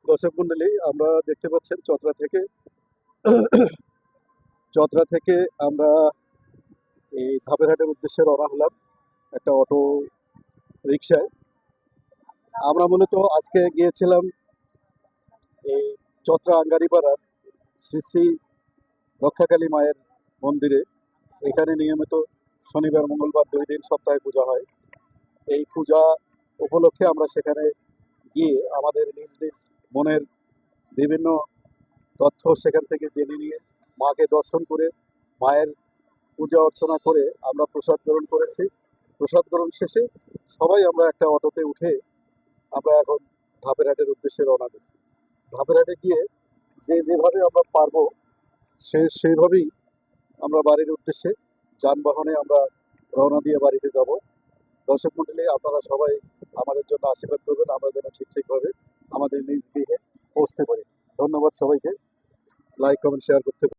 দর্শক মন্ডলী, আমরা দেখতে পাচ্ছেন চতরা থেকে আমরা এই ধাপেরহাটের উদ্দেশ্যে রওনা হলাম একটা অটো রিক্সায়। আমরা মূলত আজকে গিয়েছিলাম এই চতরা আঙ্গারিপাড়ার শ্রী শ্রী রক্ষাকালী মায়ের মন্দিরে। এখানে নিয়মিত শনিবার মঙ্গলবার 2 দিন সপ্তাহে পূজা হয়। এই পূজা উপলক্ষে আমরা সেখানে গিয়ে আমাদের নিজ নিজ মনের বিভিন্ন তথ্য সেখান থেকে জেনে নিয়ে মাকে দর্শন করে মায়ের পূজা অর্চনা করে আমরা প্রসাদ গ্রহণ করেছি। প্রসাদ গ্রহণ শেষে সবাই আমরা একটা অটোতে উঠে আমরা এখন ধাপেরহাটের উদ্দেশ্যে রওনা দিচ্ছি। ধাপেরহাটে গিয়ে যেভাবে আমরা পারবো সেইভাবেই আমরা বাড়ির উদ্দেশ্যে যানবাহনে আমরা রওনা দিয়ে বাড়িতে যাব। দর্শক মন্ডলী, আপনারা সবাই আমাদের জন্য আশীর্বাদ করবেন, আমরা যেন ঠিকভাবে আমাদের নিজ গৃহে পৌঁছতে পারি। ধন্যবাদ সবাইকে। লাইক কমেন্ট শেয়ার করতে